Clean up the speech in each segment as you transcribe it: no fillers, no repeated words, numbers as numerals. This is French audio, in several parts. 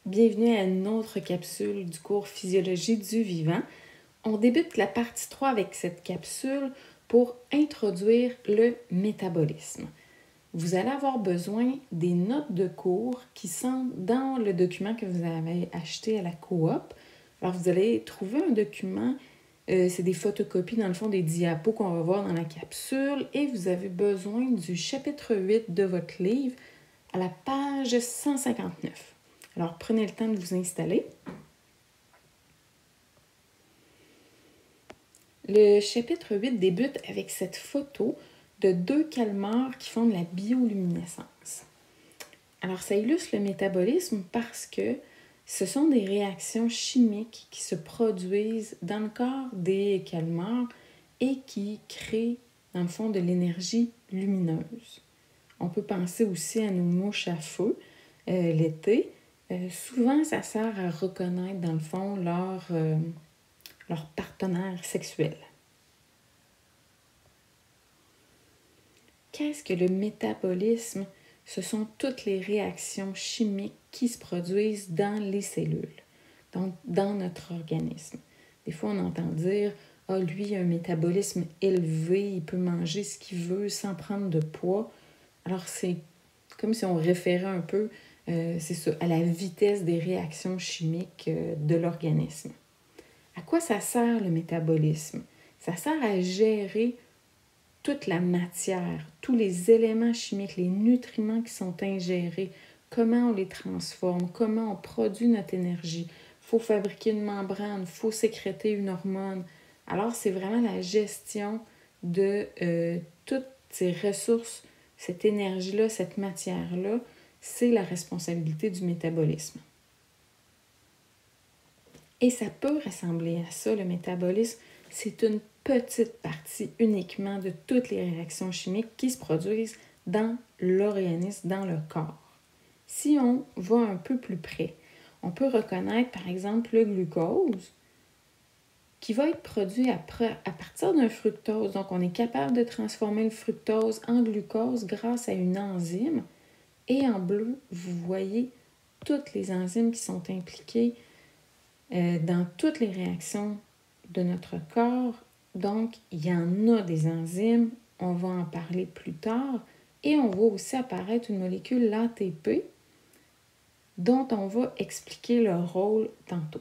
Bienvenue à une autre capsule du cours Physiologie du vivant. On débute la partie 3 avec cette capsule pour introduire le métabolisme. Vous allez avoir besoin des notes de cours qui sont dans le document que vous avez acheté à la coop. Alors, vous allez trouver un document, c'est des photocopies dans le fond des diapos qu'on va voir dans la capsule et vous avez besoin du chapitre 8 de votre livre à la page 159. Alors, prenez le temps de vous installer. Le chapitre 8 débute avec cette photo de deux calmars qui font de la bioluminescence. Alors, ça illustre le métabolisme parce que ce sont des réactions chimiques qui se produisent dans le corps des calmars et qui créent, dans le fond, de l'énergie lumineuse. On peut penser aussi à nos mouches à feu l'été. Souvent, ça sert à reconnaître, dans le fond, leur partenaire sexuel. Qu'est-ce que le métabolisme? Ce sont toutes les réactions chimiques qui se produisent dans les cellules, donc dans notre organisme. Des fois, on entend dire « Ah, lui, a un métabolisme élevé, il peut manger ce qu'il veut sans prendre de poids. » Alors, c'est comme si on référait un peu c'est ça, à la vitesse des réactions chimiques de l'organisme. À quoi ça sert le métabolisme? Ça sert à gérer toute la matière, tous les éléments chimiques, les nutriments qui sont ingérés, comment on les transforme, comment on produit notre énergie. Il faut fabriquer une membrane, il faut sécréter une hormone. Alors, c'est vraiment la gestion de toutes ces ressources, cette énergie-là, cette matière-là, c'est la responsabilité du métabolisme. Et ça peut ressembler à ça, le métabolisme. C'est une petite partie uniquement de toutes les réactions chimiques qui se produisent dans l'organisme, dans le corps. Si on va un peu plus près, on peut reconnaître par exemple le glucose qui va être produit à partir d'un fructose. Donc, on est capable de transformer le fructose en glucose grâce à une enzyme. Et en bleu, vous voyez toutes les enzymes qui sont impliquées dans toutes les réactions de notre corps. Donc, il y en a des enzymes, on va en parler plus tard. Et on voit aussi apparaître une molécule, l'ATP, dont on va expliquer le rôle tantôt.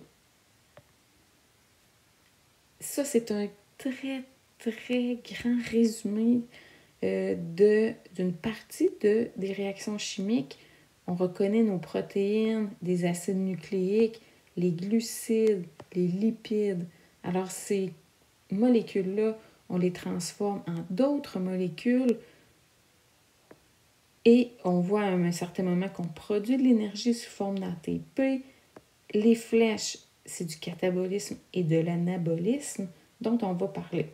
Ça, c'est un très, très grand résumé d'une partie des réactions chimiques. On reconnaît nos protéines, des acides nucléiques, les glucides, les lipides. Alors, ces molécules-là, on les transforme en d'autres molécules et on voit à un certain moment qu'on produit de l'énergie sous forme d'ATP. Les flèches, c'est du catabolisme et de l'anabolisme dont on va parler.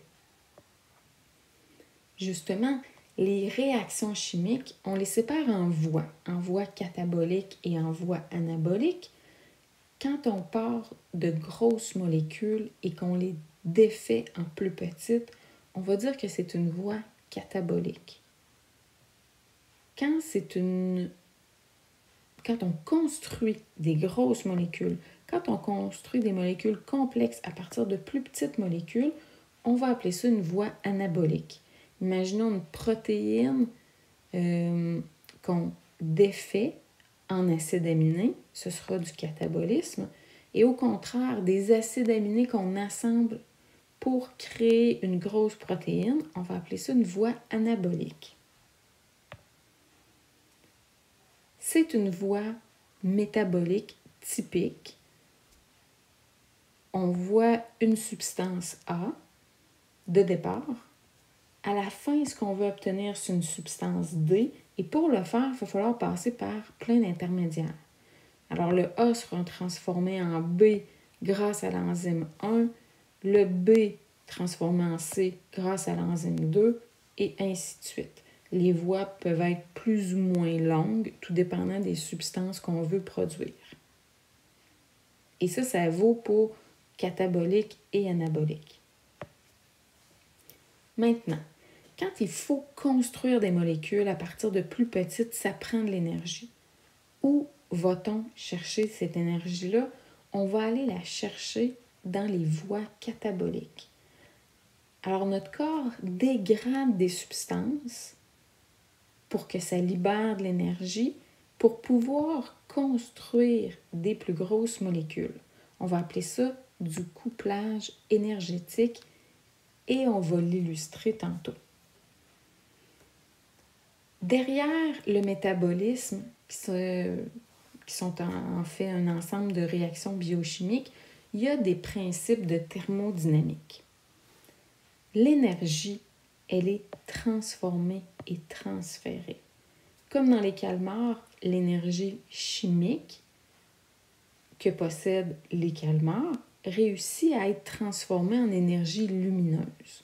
Justement, les réactions chimiques, on les sépare en voies cataboliques et en voies anaboliques. Quand on part de grosses molécules et qu'on les défait en plus petites, on va dire que c'est une voie catabolique. Quand on construit des grosses molécules, quand on construit des molécules complexes à partir de plus petites molécules, on va appeler ça une voie anabolique. Imaginons une protéine qu'on défait en acides aminés, ce sera du catabolisme. Et au contraire, des acides aminés qu'on assemble pour créer une grosse protéine, on va appeler ça une voie anabolique. C'est une voie métabolique typique. On voit une substance A de départ. À la fin, ce qu'on veut obtenir, c'est une substance D. Et pour le faire, il va falloir passer par plein d'intermédiaires. Alors, le A sera transformé en B grâce à l'enzyme 1, le B transformé en C grâce à l'enzyme 2, et ainsi de suite. Les voies peuvent être plus ou moins longues, tout dépendant des substances qu'on veut produire. Et ça vaut pour catabolique et anabolique. Maintenant, quand il faut construire des molécules à partir de plus petites, ça prend de l'énergie. Où va-t-on chercher cette énergie-là? On va aller la chercher dans les voies cataboliques. Alors, notre corps dégrade des substances pour que ça libère de l'énergie pour pouvoir construire des plus grosses molécules. On va appeler ça du couplage énergétique et on va l'illustrer tantôt. Derrière le métabolisme, qui sont en fait un ensemble de réactions biochimiques, il y a des principes de thermodynamique. L'énergie, elle est transformée et transférée. Comme dans les calmars, l'énergie chimique que possèdent les calmars réussit à être transformée en énergie lumineuse.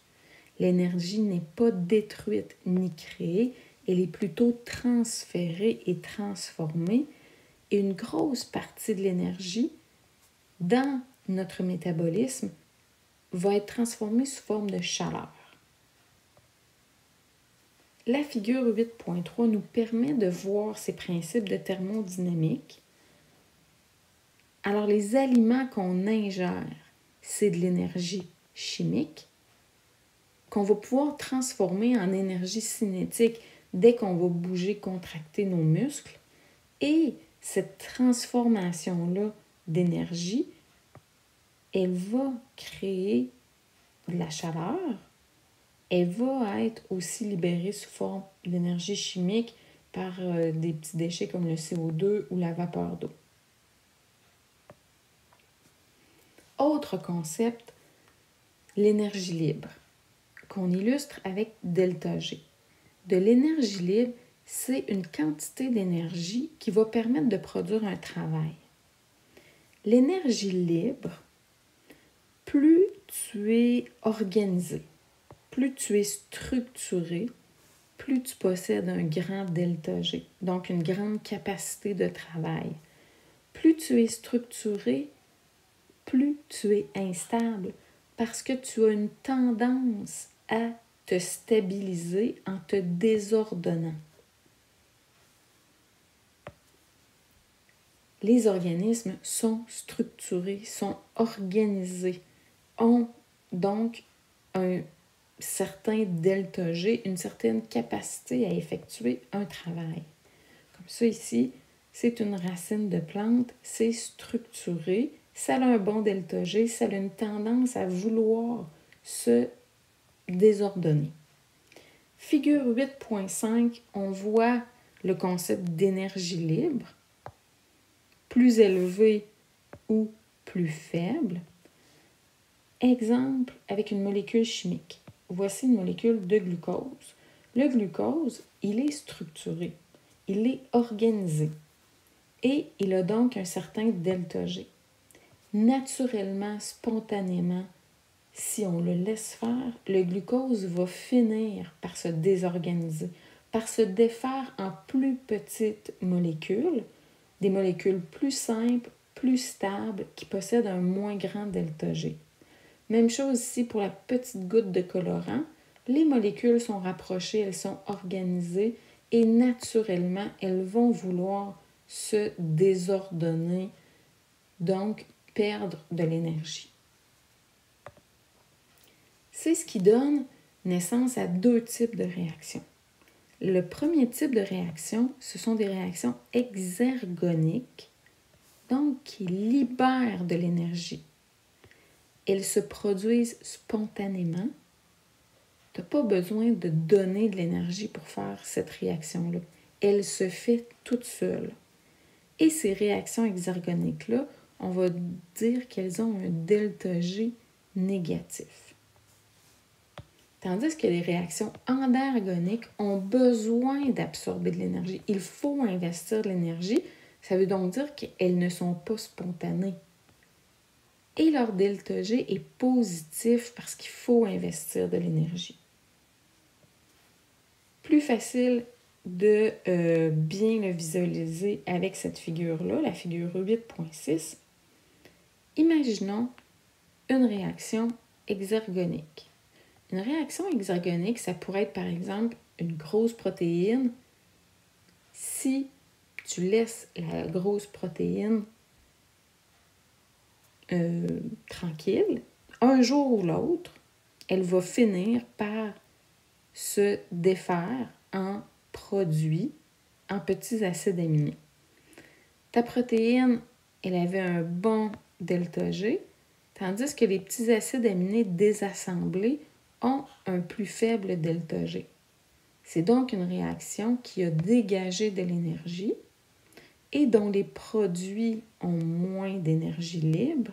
L'énergie n'est pas détruite ni créée, elle est plutôt transférée et transformée. Et une grosse partie de l'énergie dans notre métabolisme va être transformée sous forme de chaleur. La figure 8.3 nous permet de voir ces principes de thermodynamique. Alors, les aliments qu'on ingère, c'est de l'énergie chimique qu'on va pouvoir transformer en énergie cinétique dès qu'on va bouger, contracter nos muscles. Et cette transformation-là d'énergie, elle va créer de la chaleur. Elle va être aussi libérée sous forme d'énergie chimique par des petits déchets comme le CO2 ou la vapeur d'eau. Autre concept, l'énergie libre, qu'on illustre avec ΔG. De l'énergie libre, c'est une quantité d'énergie qui va permettre de produire un travail. L'énergie libre, plus tu es organisé, plus tu es structuré, plus tu possèdes un grand ΔG, donc une grande capacité de travail. Plus tu es structuré, plus tu es instable parce que tu as une tendance à te stabiliser en te désordonnant. Les organismes sont structurés, sont organisés, ont donc un certain ΔG, une certaine capacité à effectuer un travail. Comme ça ici, c'est une racine de plante, c'est structuré, ça a un bon ΔG, ça a une tendance à vouloir se désordonner. Figure 8.5, on voit le concept d'énergie libre, plus élevé ou plus faible. Exemple avec une molécule chimique. Voici une molécule de glucose. Le glucose, il est structuré, il est organisé et il a donc un certain ΔG. Naturellement, spontanément, si on le laisse faire, le glucose va finir par se désorganiser, par se défaire en plus petites molécules, des molécules plus simples, plus stables, qui possèdent un moins grand ΔG. Même chose ici pour la petite goutte de colorant. Les molécules sont rapprochées, elles sont organisées et naturellement, elles vont vouloir se désordonner, donc perdre de l'énergie. C'est ce qui donne naissance à deux types de réactions. Le premier type de réaction, ce sont des réactions exergoniques, donc qui libèrent de l'énergie. Elles se produisent spontanément. Tu n'as pas besoin de donner de l'énergie pour faire cette réaction-là. Elle se fait toute seule. Et ces réactions exergoniques-là, on va dire qu'elles ont un ΔG négatif. Tandis que les réactions endergoniques ont besoin d'absorber de l'énergie. Il faut investir de l'énergie. Ça veut donc dire qu'elles ne sont pas spontanées. Et leur ΔG est positif parce qu'il faut investir de l'énergie. Plus facile de bien le visualiser avec cette figure-là, la figure 8.6. Imaginons une réaction exergonique. Une réaction exergonique, ça pourrait être par exemple une grosse protéine. Si tu laisses la grosse protéine tranquille, un jour ou l'autre, elle va finir par se défaire en produits, en petits acides aminés. Ta protéine, elle avait un bon delta G, tandis que les petits acides aminés désassemblés ont un plus faible delta G. C'est donc une réaction qui a dégagé de l'énergie et dont les produits ont moins d'énergie libre.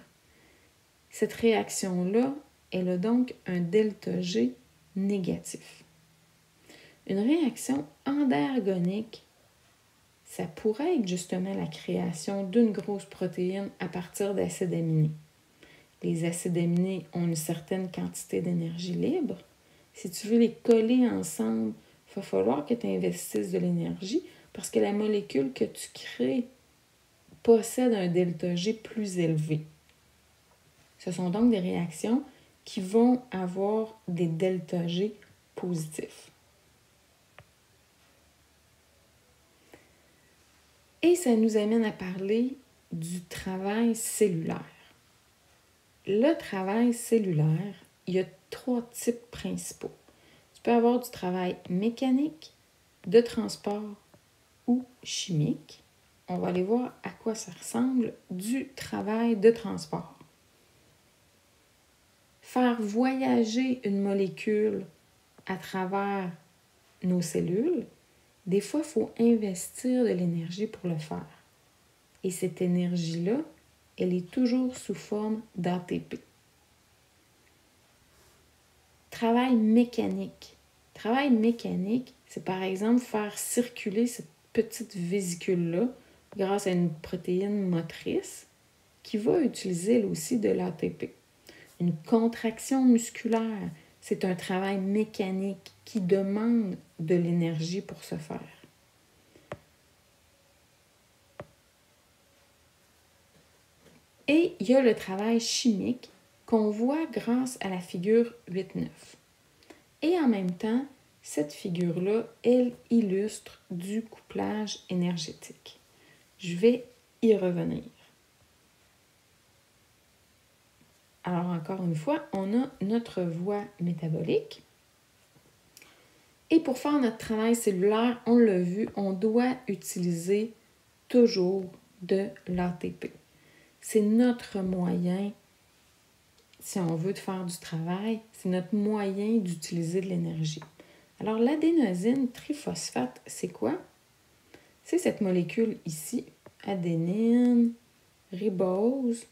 Cette réaction-là, elle a donc un delta G négatif. Une réaction endergonique, ça pourrait être justement la création d'une grosse protéine à partir d'acides aminés. Les acides aminés ont une certaine quantité d'énergie libre. Si tu veux les coller ensemble, il va falloir que tu investisses de l'énergie parce que la molécule que tu crées possède un delta G plus élevé. Ce sont donc des réactions qui vont avoir des delta G positifs. Et ça nous amène à parler du travail cellulaire. Le travail cellulaire, il y a 3 types principaux. Tu peux avoir du travail mécanique, de transport ou chimique. On va aller voir à quoi ça ressemble du travail de transport. Faire voyager une molécule à travers nos cellules, des fois, il faut investir de l'énergie pour le faire. Et cette énergie-là, elle est toujours sous forme d'ATP. Travail mécanique. Travail mécanique, c'est par exemple faire circuler cette petite vésicule-là grâce à une protéine motrice qui va utiliser elle aussi de l'ATP. Une contraction musculaire, c'est un travail mécanique qui demande de l'énergie pour se faire. Et il y a le travail chimique qu'on voit grâce à la figure 8-9. Et en même temps, cette figure-là, elle illustre du couplage énergétique. Je vais y revenir. Alors, encore une fois, on a notre voie métabolique. Et pour faire notre travail cellulaire, on l'a vu, on doit utiliser toujours de l'ATP. C'est notre moyen, si on veut faire du travail, c'est notre moyen d'utiliser de l'énergie. Alors, l'adénosine triphosphate, c'est quoi? C'est cette molécule ici, adénine, ribose.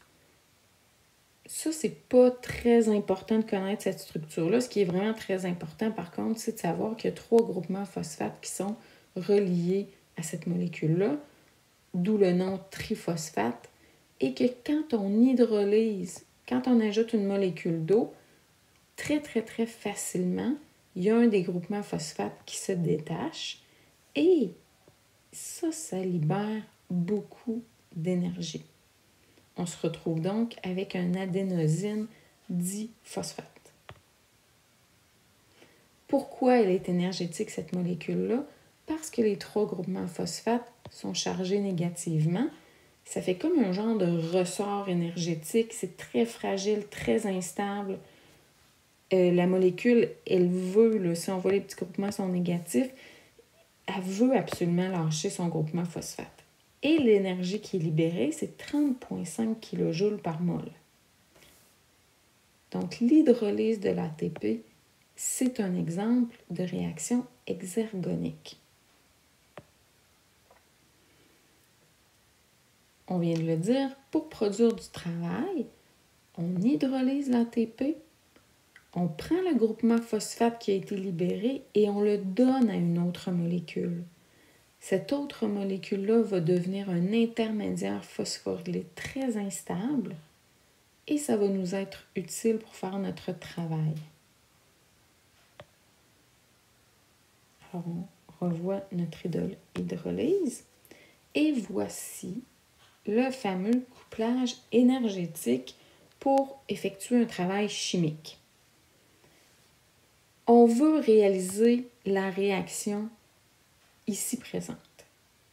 Ça, c'est pas très important de connaître cette structure-là. Ce qui est vraiment très important, par contre, c'est de savoir qu'il y a 3 groupements phosphates qui sont reliés à cette molécule-là, d'où le nom triphosphate, et que quand on hydrolyse, quand on ajoute une molécule d'eau, très, très, très facilement, il y a un des groupements phosphates qui se détache et ça libère beaucoup d'énergie. On se retrouve donc avec un adénosine diphosphate. Pourquoi elle est énergétique, cette molécule-là? Parce que les 3 groupements phosphates sont chargés négativement. Ça fait comme un genre de ressort énergétique. C'est très fragile, très instable. La molécule, elle veut, là, si on voit les petits groupements sont négatifs, elle veut absolument lâcher son groupement phosphate. Et l'énergie qui est libérée, c'est 30,5 kJ par mol. Donc, l'hydrolyse de l'ATP, c'est un exemple de réaction exergonique. On vient de le dire, pour produire du travail, on hydrolyse l'ATP, on prend le groupement phosphate qui a été libéré et on le donne à une autre molécule. Cette autre molécule-là va devenir un intermédiaire phosphorylé très instable et ça va nous être utile pour faire notre travail. Alors, on revoit notre hydrolyse et voici le fameux couplage énergétique pour effectuer un travail chimique. On veut réaliser la réaction ici présente.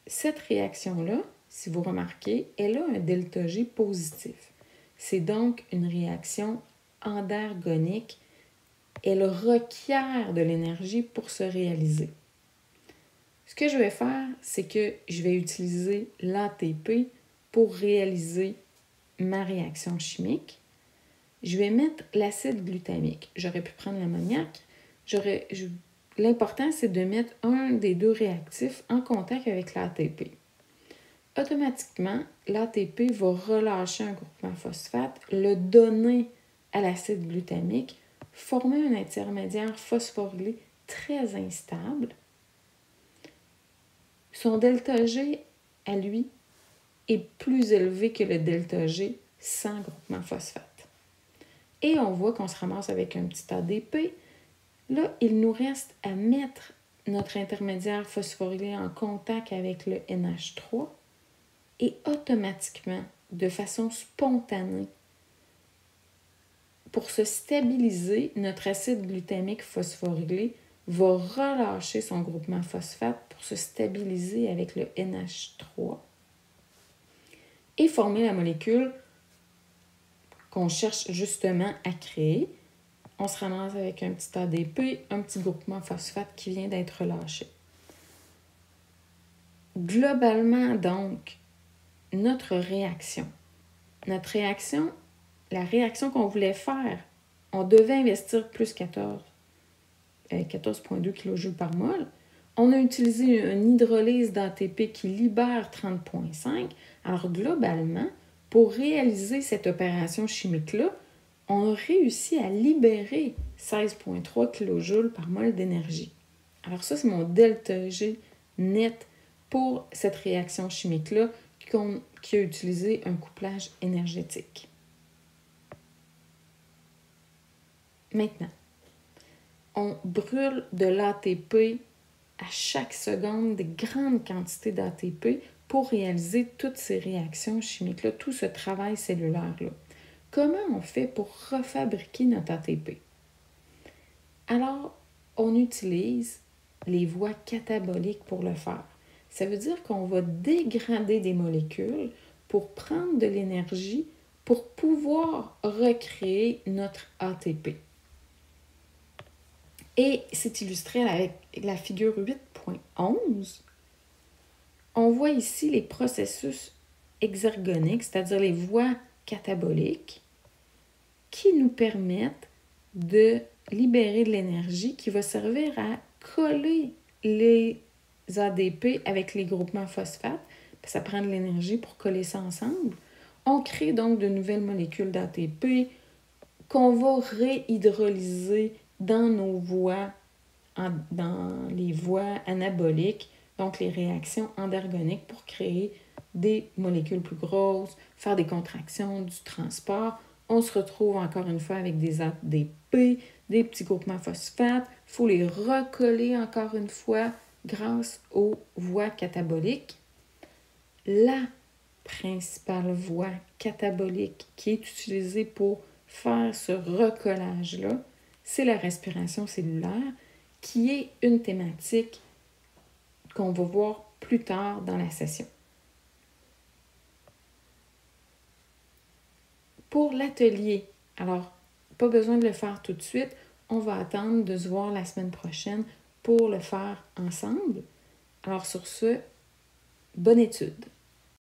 cette réaction-là, si vous remarquez, elle a un delta G positif. C'est donc une réaction endergonique. Elle requiert de l'énergie pour se réaliser. Ce que je vais faire, c'est que je vais utiliser l'ATP pour réaliser ma réaction chimique. Je vais mettre l'acide glutamique. J'aurais pu prendre l'ammoniac. L'important, c'est de mettre un des deux réactifs en contact avec l'ATP. Automatiquement, l'ATP va relâcher un groupement phosphate, le donner à l'acide glutamique, former un intermédiaire phosphorylé très instable. Son delta G, à lui, est plus élevé que le delta G sans groupement phosphate. Et on voit qu'on se ramasse avec un petit ADP. Là, il nous reste à mettre notre intermédiaire phosphorylé en contact avec le NH3 et automatiquement, de façon spontanée, pour se stabiliser, notre acide glutamique phosphorylé va relâcher son groupement phosphate pour se stabiliser avec le NH3 et former la molécule qu'on cherche justement à créer. On se ramasse avec un petit ADP, un petit groupement phosphate qui vient d'être relâché. Globalement, donc, notre réaction, la réaction qu'on voulait faire, on devait investir plus 14,2 kJ par mol. On a utilisé une hydrolyse d'ATP qui libère 30,5. Alors, globalement, pour réaliser cette opération chimique-là, on a réussi à libérer 16,3 kJ par mol d'énergie. Alors ça, c'est mon delta G net pour cette réaction chimique-là qui a utilisé un couplage énergétique. Maintenant, on brûle de l'ATP à chaque seconde, des grandes quantités d'ATP pour réaliser toutes ces réactions chimiques-là, tout ce travail cellulaire-là. Comment on fait pour refabriquer notre ATP? Alors, on utilise les voies cataboliques pour le faire. Ça veut dire qu'on va dégrader des molécules pour prendre de l'énergie pour pouvoir recréer notre ATP. Et c'est illustré avec la figure 8.11. On voit ici les processus exergoniques, c'est-à-dire les voies cataboliques, qui nous permettent de libérer de l'énergie qui va servir à coller les ADP avec les groupements phosphates. Ça prend de l'énergie pour coller ça ensemble. On crée donc de nouvelles molécules d'ATP qu'on va réhydrolyser dans nos voies, dans les voies anaboliques, donc les réactions endergoniques pour créer des molécules plus grosses, faire des contractions, du transport. On se retrouve encore une fois avec des ADP, des petits groupements phosphates. Il faut les recoller encore une fois grâce aux voies cataboliques. La principale voie catabolique qui est utilisée pour faire ce recollage-là, c'est la respiration cellulaire, qui est une thématique qu'on va voir plus tard dans la session. Pour l'atelier, alors, pas besoin de le faire tout de suite, on va attendre de se voir la semaine prochaine pour le faire ensemble. Alors sur ce, bonne étude!